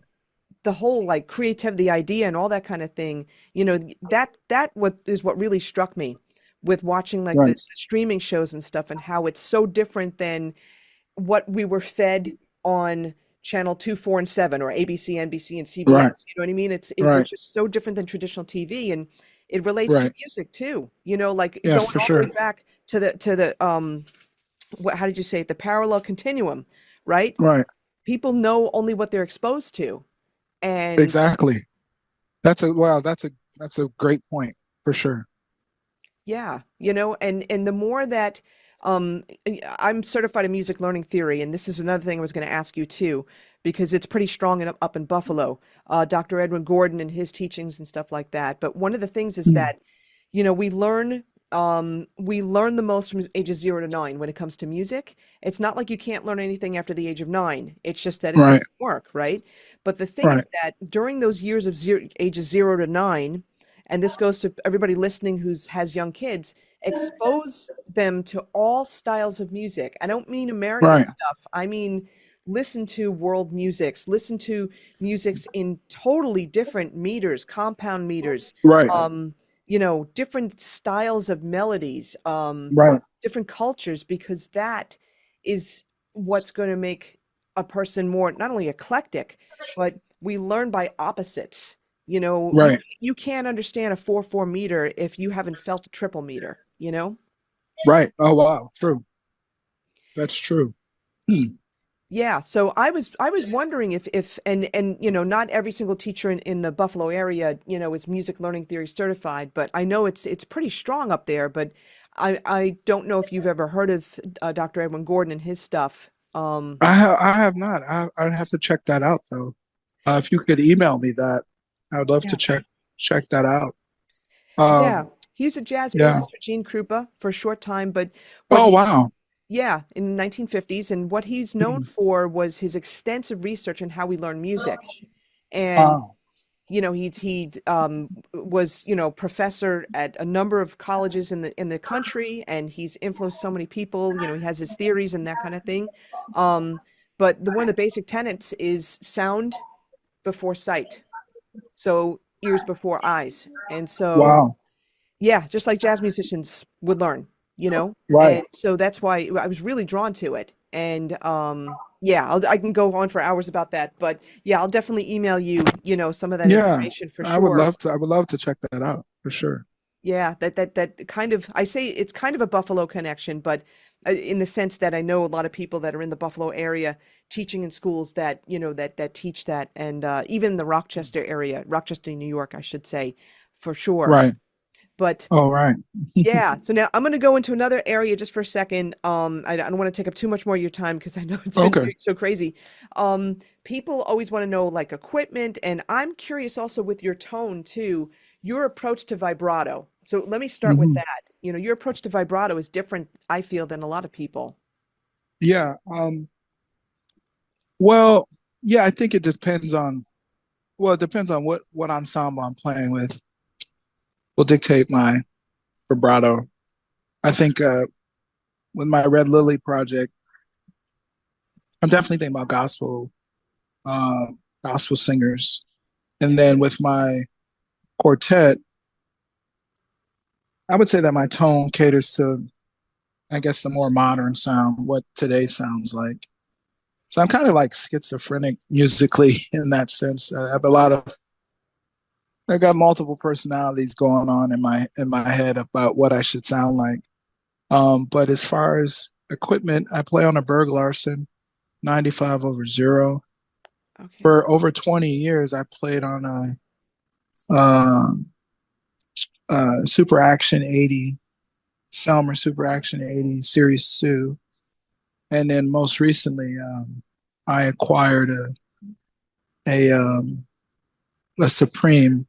the whole like creativity, the idea, and all that kind of thing. That what really struck me with watching like the Right, streaming shows and stuff, and how it's so different than what we were fed on channel 2, 4, and 7, or ABC, NBC, and right, CBS. You know what I mean? We're right, just so different than traditional TV, and it relates to right. music too. Like Yes, going for all the way sure. back to the how did you say it? The parallel continuum, right? Right, People know only what they're exposed to, and exactly. That's a wow. That's a great point for sure. yeah, and the more that I'm certified in music learning theory, and this is another thing I was going to ask you too, because it's pretty strong up in Buffalo. Dr. Edwin Gordon and his teachings and stuff like that. But one of the things is Mm. that, we learn the most from ages 0 to 9 when it comes to music. It's not like you can't learn anything after the age of 9. It's just that it Right, doesn't work, right? But the thing right, is that during those years of ages 0 to 9, and this goes to everybody listening who's has young kids, expose them to all styles of music. I don't mean American right, stuff. I mean, listen to world musics, listen to musics in totally different meters, compound meters, right, different styles of melodies, right, different cultures, because that is what's going to make a person more not only eclectic, but we learn by opposites. You right, you can't understand a 4/4 meter if you haven't felt a triple meter. right. Oh wow, true. That's true. Hmm. Yeah, so I was wondering if and not every single teacher in the Buffalo area, is music learning theory certified, but I know it's pretty strong up there, but I don't know if you've ever heard of Dr. Edwin Gordon and his stuff. I have not. I'd have to check that out though. If you could email me that, I would love to Yeah. check that out. Yeah, Um, he was a jazz yeah. bassist for Gene Krupa for a short time, but what Oh he wow. yeah, in the 1950s, and what he's known Hmm. for was his extensive research in how we learn music. And Wow. he was professor at a number of colleges in the country, and he's influenced so many people. He has his theories and that kind of thing. Um, but one of the basic tenets is sound before sight, so ears before eyes. And so, Wow. yeah, just like jazz musicians would learn. Right. And so that's why I was really drawn to it. And yeah, I can go on for hours about that, but yeah, I'll definitely email you some of that Yeah. information for I would sure. love to. I would love to check that out for sure. Yeah, that kind of, I say it's kind of a Buffalo connection, but in the sense that I know a lot of people that are in the Buffalo area teaching in schools that teach that, and even the Rochester area, Rochester, New York, I should say, for sure. Right. But All right. yeah, so now I'm going to go into another area just for a second. I don't want to take up too much more of your time because I know it's been Okay. so crazy. People always want to know like equipment, and I'm curious also with your tone too, your approach to vibrato. So let me start with Hmm. that. Your approach to vibrato is different, I feel, than a lot of people. Yeah. Well, yeah, I think it depends on, well, it depends on what ensemble I'm playing with will dictate my vibrato. I think with my Red Lily project, I'm definitely thinking about uh, gospel singers. And then with my quartet, I would say that my tone caters to, I guess, the more modern sound, what today sounds like. So I'm kind of like schizophrenic musically in that sense. I have a lot of I got multiple personalities going on in my head about what I should sound like. But as far as equipment, I play on a Berg Larson 95 over zero. Okay. For over 20 years, I played on um Super Action 80, Selmer Super Action 80 Series 2. And then most recently, I acquired a, um, a Supreme.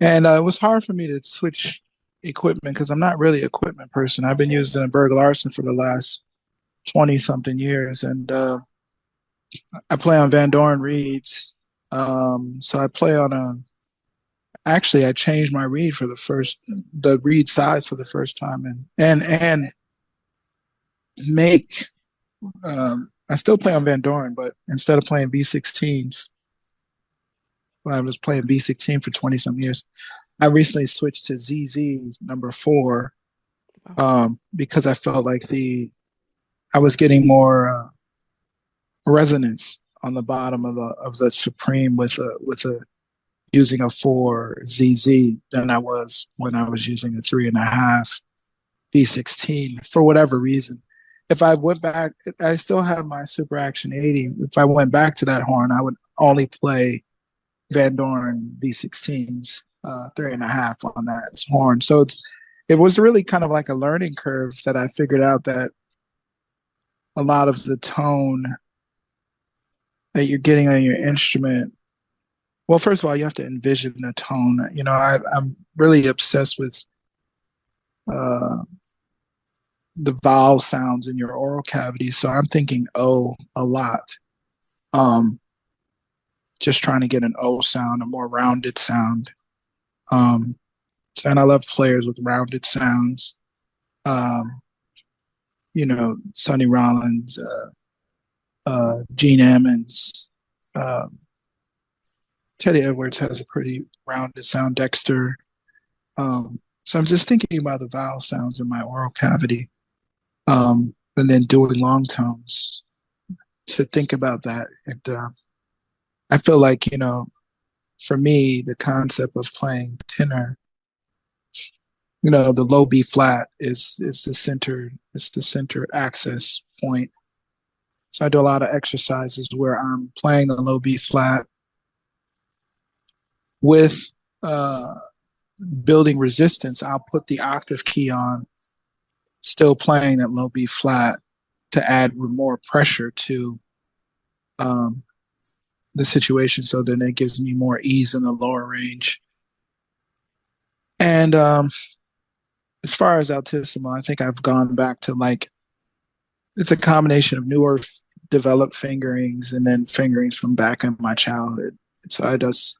And it was hard for me to switch equipment because I'm not really an equipment person. I've been using a Berg Larson for the last 20 something years. And I play on Van Doren reeds. So I play on actually, I changed my reed the reed size for the first time, and make. I still play on Van Doren, but instead of playing V16s, when I was playing V16 for 20 some years, I recently switched to ZZ number 4 Wow. because I felt like I was getting more resonance on the bottom of the Supreme with a using a 4 ZZ than I was when I was using a 3.5 V16 for whatever reason. If I went back, I still have my Super Action 80. If I went back to that horn, I would only play Van Doren V16s, 3.5 on that horn. So it was really kind of like a learning curve that I figured out that a lot of the tone that you're getting on your instrument. Well, first of all, you have to envision the tone. You know, I'm really obsessed with the vowel sounds in your oral cavity. So I'm thinking O a lot. Just trying to get an O sound, a more rounded sound. And I love players with rounded sounds. You know, Sonny Rollins, Gene Ammons, Teddy Edwards has a pretty rounded sound. Dexter. So I'm just thinking about the vowel sounds in my oral cavity, and then doing long tones to think about that. And I feel like, you know, for me, the concept of playing tenor, you know, the low B flat is the center access point. So I do a lot of exercises where I'm playing the low B flat with building resistance. I'll put the octave key on, still playing that low B flat to add more pressure to the situation. So then it gives me more ease in the lower range. And as far as altissimo, I think I've gone back to like, it's a combination of newer developed fingerings and then fingerings from back in my childhood. So I just,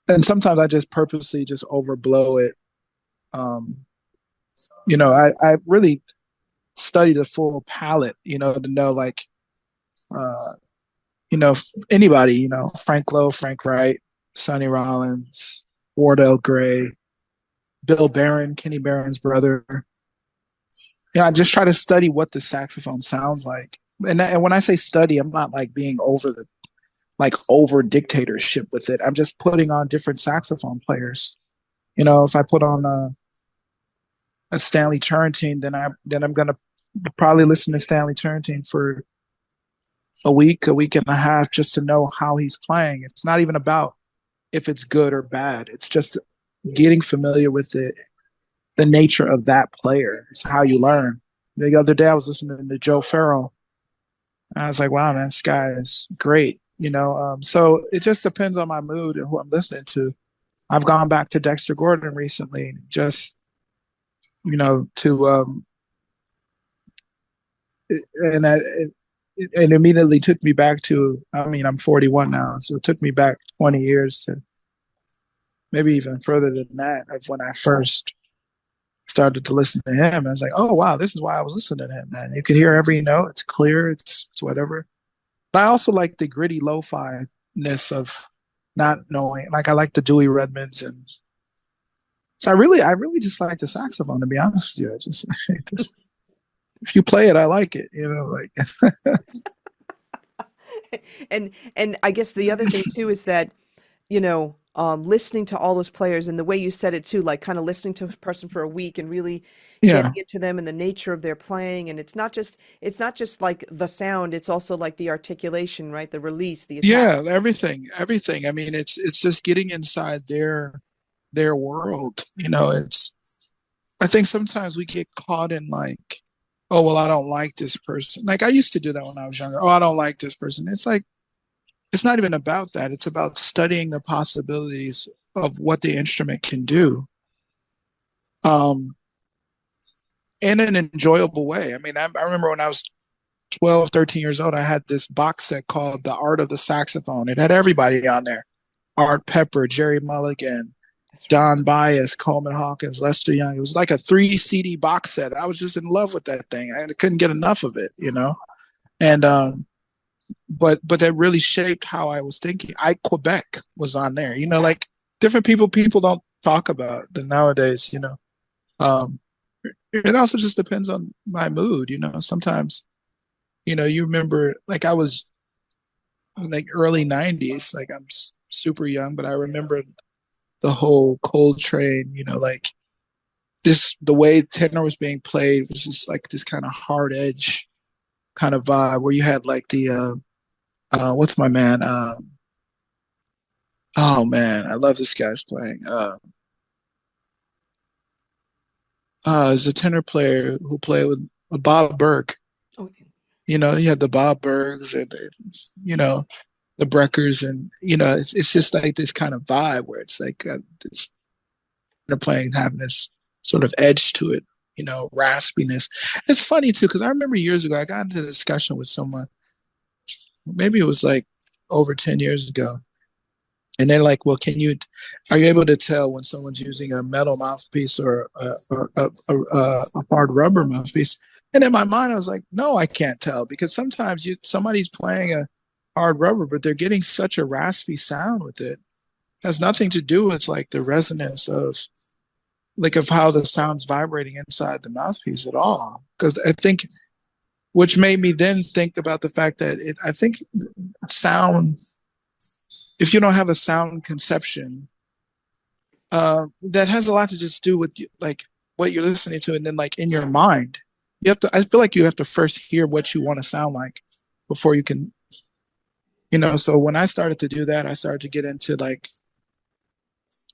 and sometimes I just purposely just overblow it. You know, I really study the full palette, you know, to know like, you know, anybody, you know, Frank Lowe, Frank Wright, Sonny Rollins, Wardell Gray, Bill Barron, Kenny Barron's brother. You know, I just try to study what the saxophone sounds like. And when I say study, I'm not like being over dictatorship with it. I'm just putting on different saxophone players. You know, if I put on a Stanley Turrentine, then I'm gonna probably listen to Stanley Turrentine for a week and a half just to know how he's playing. It's not even about if it's good or bad. It's just getting familiar with the nature of that player. It's how you learn. The other day I was listening to Joe Farrell. And I was like, wow, man, this guy is great. You know, so it just depends on my mood and who I'm listening to. I've gone back to Dexter Gordon recently, just, you know, to and it immediately took me back to, I mean, I'm 41 now, so it took me back 20 years to maybe even further than that of when I first started to listen to him. I was like, oh, wow, this is why I was listening to him, man. You can hear every note. It's clear. It's whatever. But I also like the gritty lo-fi-ness of not knowing. Like I like the Dewey Redmonds, and so I really just like the saxophone. To be honest with you, just if you play it, I like it. You know, like. And I guess the other thing too is that listening to all those players and the way you said it too, like kind of listening to a person for a week and really getting Yeah. into them and the nature of their playing. And it's not just like the sound, it's also like the articulation, right? The release, the attack. Yeah, everything. I mean, it's just getting inside their world. I think sometimes we get caught in like, oh, well, I don't like this person. Like I used to do that when I was younger. Oh, I don't like this person. It's like it's not even about that. It's about studying the possibilities of what the instrument can do. Um, in an enjoyable way. I mean, I remember when I was 12, 13 years old, I had this box set called The Art of the Saxophone. It had everybody on there. Art Pepper, Jerry Mulligan, That's right. Don Byas, Coleman Hawkins, Lester Young. It was like a 3 CD box set. I was just in love with that thing. I couldn't get enough of it, And but that really shaped how I was thinking. Quebec was on there. Like different people don't talk about than nowadays, Um, it also just depends on my mood, Sometimes, you remember like I was like early 90s, like I'm super young, but I remember the whole Coltrane, like the way tenor was being played was just like this kind of hard edge kind of vibe where you had like the what's my man? Oh man, I love this guy's playing. Is a tenor player who played with Bob Berg. Okay. He had the Bob Bergs and the Breckers, and it's just like this kind of vibe where it's like this tenor playing having this sort of edge to it, raspiness. It's funny too because I remember years ago I got into a discussion with someone. Maybe it was like over 10 years ago. And they're like, well, are you able to tell when someone's using a metal mouthpiece or a hard rubber mouthpiece? And in my mind, I was like, no, I can't tell because sometimes somebody's playing a hard rubber, but they're getting such a raspy sound with it. It has nothing to do with like the resonance of how the sound's vibrating inside the mouthpiece at all. Because I think, which made me then think about the fact that I think sound, if you don't have a sound conception, that has a lot to just do with like what you're listening to, and then like in your mind, I feel like you have to first hear what you want to sound like before you can, So when I started to do that, I started to get into like,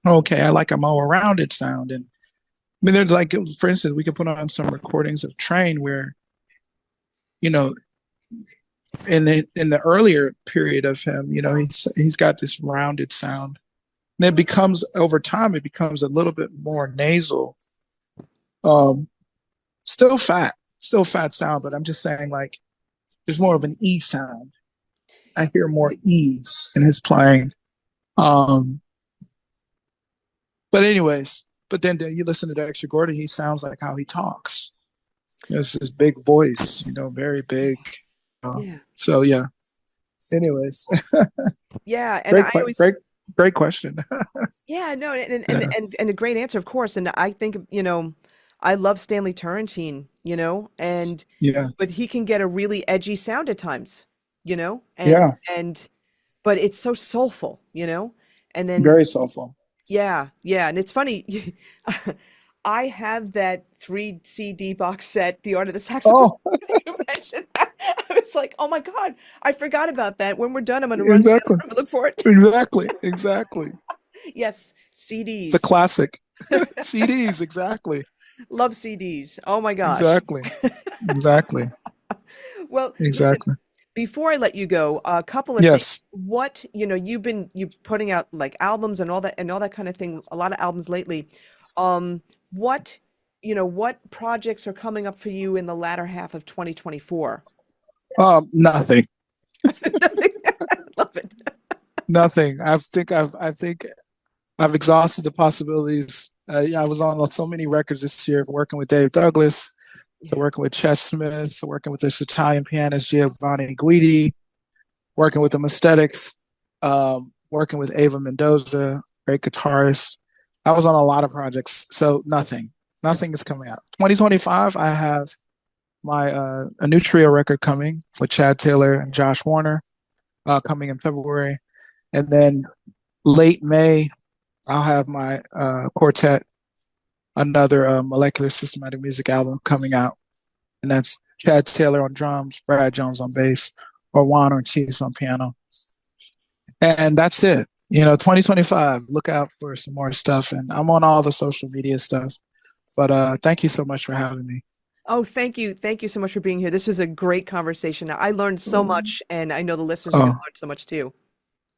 okay, I like a more rounded sound, and I mean, there's like, for instance, we could put on some recordings of Train where, you know, in the earlier period of him, he's got this rounded sound. And it becomes over time, it becomes a little bit more nasal. Um, still fat sound, but I'm just saying like there's more of an E sound. I hear more E's in his playing. Um, but then you listen to Dexter Gordon, he sounds like how he talks. It's this big voice, very big. Yeah. So yeah. Anyways, Yeah, and I always great question. yeah, no, and and, and Yes. and a great answer, of course. And I think, I love Stanley Turrentine, and Yeah. but he can get a really edgy sound at times, and Yeah. but it's so soulful, and then Very soulful. yeah, yeah, and it's funny. I have that 3 CD box set, The Art of the Saxophone. Oh, You mentioned that. I was like, oh my God, I forgot about that. When we're done, I'm going to run to the exactly. other room and look for it. Exactly. Yes, It's a CDs. classic. CDs, exactly. Love CDs. Oh my gosh. Exactly. Exactly. Well, listen, Exactly. before I let you go, a couple of things. Yes. What, you putting out like albums and all that kind of thing, a lot of albums lately. What, what projects are coming up for you in the latter half of 2024? Nothing. Love it. Nothing. I think I've exhausted the possibilities. Yeah, I was on so many records this year, working with Dave Douglas, to Yeah. working with Chet Smith, to working with this Italian pianist Giovanni Guidi, working with the Aesthetics, working with Ava Mendoza, great guitarist. I was on a lot of projects, so nothing is coming out. 2025, I have my a new trio record coming with Chad Taylor and Josh Warner, coming in February, and then late May, I'll have my quartet, another molecular systematic music album coming out, and that's Chad Taylor on drums, Brad Jones on bass, or Juan Ortiz on piano, and that's it. 2025. Look out for some more stuff, and I'm on all the social media stuff. But thank you so much for having me. Oh, thank you. Thank you so much for being here. This was a great conversation. I learned so much, and I know the listeners are going to Oh, learn so much too.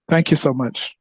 thank you so much.